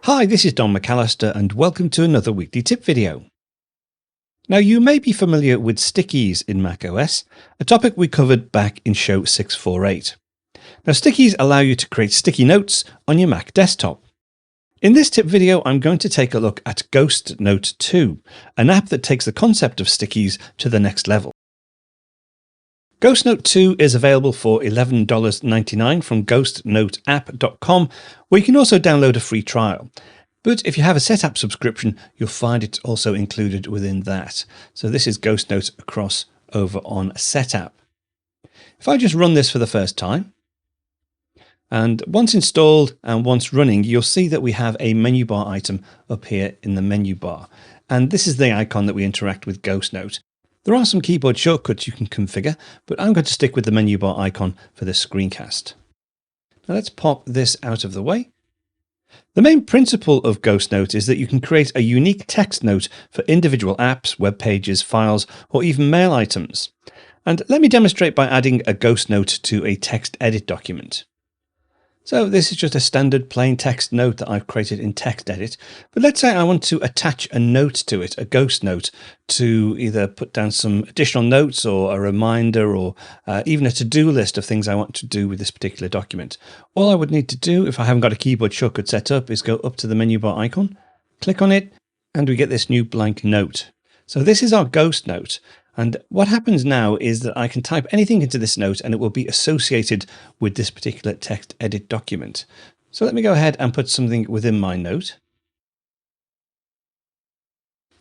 Hi, this is Don McAllister and welcome to another weekly tip video. Now you may be familiar with stickies in macOS, a topic we covered back in show 648. Now stickies allow you to create sticky notes on your Mac desktop. In this tip video, I'm going to take a look at Ghostnote 2, an app that takes the concept of stickies to the next level. Ghostnote 2 is available for $11.99 from ghostnoteapp.com, where you can also download a free trial. But if you have a Setapp subscription, you'll find it's also included within that. So this is Ghostnote across over on Setapp. If I just run this for the first time, and once installed and once running, you'll see that we have a menu bar item up here in the menu bar. And this is the icon that we interact with Ghostnote. There are some keyboard shortcuts you can configure, but I'm going to stick with the menu bar icon for this screencast. Now let's pop this out of the way. The main principle of Ghostnote is that you can create a unique text note for individual apps, web pages, files, or even mail items. And let me demonstrate by adding a Ghostnote to a text edit document. So this is just a standard plain text note that I've created in TextEdit. But let's say I want to attach a note to it, a ghost note, to either put down some additional notes or a reminder or even a to-do list of things I want to do with this particular document. All I would need to do, if I haven't got a keyboard shortcut set up, is go up to the menu bar icon, click on it, and we get this new blank note. So this is our ghost note. And what happens now is that I can type anything into this note and it will be associated with this particular text edit document. So let me go ahead and put something within my note.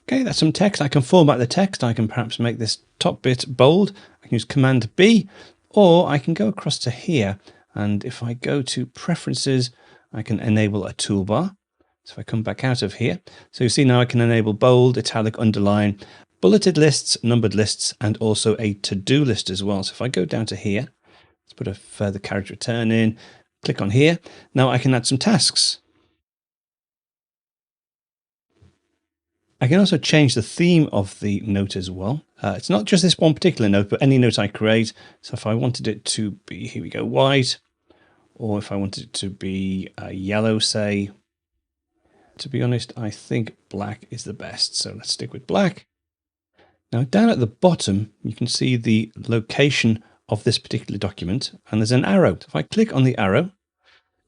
Okay, that's some text. I can format the text. I can perhaps make this top bit bold. I can use Command B, or I can go across to here. And if I go to Preferences, I can enable a toolbar. So if I come back out of here, so you see now I can enable bold, italic, underline, bulleted lists, numbered lists, and also a to-do list as well. So if I go down to here, let's put a further character return in, click on here. Now I can add some tasks. I can also change the theme of the note as well. It's not just this one particular note, but any note I create. So if I wanted it to be, here we go, white, or if I wanted it to be yellow, say, to be honest, I think black is the best. So let's stick with black. Now down at the bottom, you can see the location of this particular document, and there's an arrow. If I click on the arrow,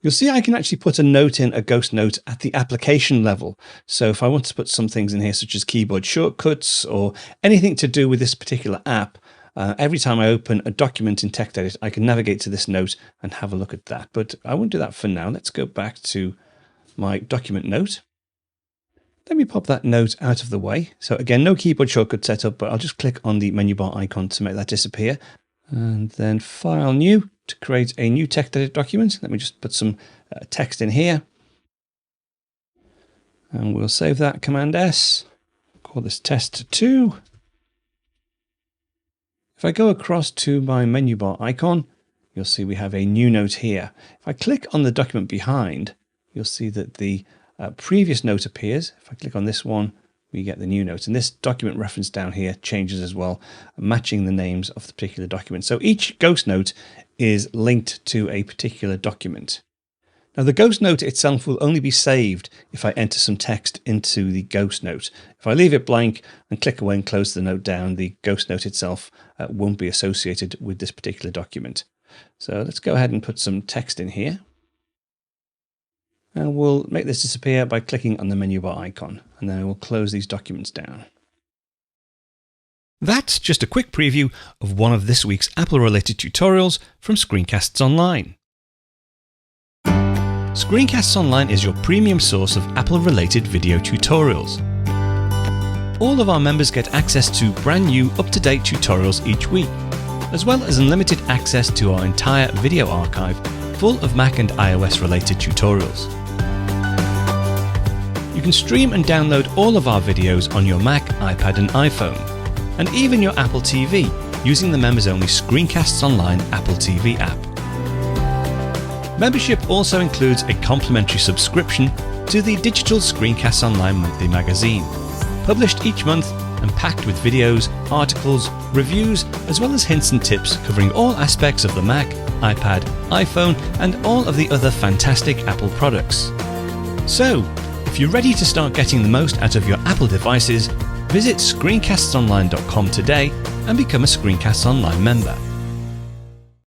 you'll see I can actually put a note in, a ghost note at the application level. So if I want to put some things in here, such as keyboard shortcuts or anything to do with this particular app, every time I open a document in TextEdit, I can navigate to this note and have a look at that. But I won't do that for now. Let's go back to my document note. Let me pop that note out of the way. So again, no keyboard shortcut set up, but I'll just click on the menu bar icon to make that disappear. And then File New to create a new text edit document. Let me just put some text in here. And we'll save that, Command S. Call this Test 2. If I go across to my menu bar icon, you'll see we have a new note here. If I click on the document behind, you'll see that the previous note appears. If I click on this one, we get the new note. And this document reference down here changes as well, matching the names of the particular document. So each ghost note is linked to a particular document. Now the ghost note itself will only be saved if I enter some text into the ghost note. If I leave it blank and click away and close the note down, the ghost note itself won't be associated with this particular document. So let's go ahead and put some text in here. And we'll make this disappear by clicking on the menu bar icon, and then we'll close these documents down. That's just a quick preview of one of this week's Apple-related tutorials from Screencasts Online. Screencasts Online is your premium source of Apple-related video tutorials. All of our members get access to brand new, up-to-date tutorials each week, as well as unlimited access to our entire video archive full of Mac and iOS-related tutorials. You can stream and download all of our videos on your Mac, iPad and iPhone, and even your Apple TV using the members-only Screencasts Online Apple TV app. Membership also includes a complimentary subscription to the digital Screencasts Online monthly magazine, published each month and packed with videos, articles, reviews, as well as hints and tips covering all aspects of the Mac, iPad, iPhone, and all of the other fantastic Apple products. So, If you're ready to start getting the most out of your Apple devices, visit screencastsonline.com today and become a Screencasts Online member.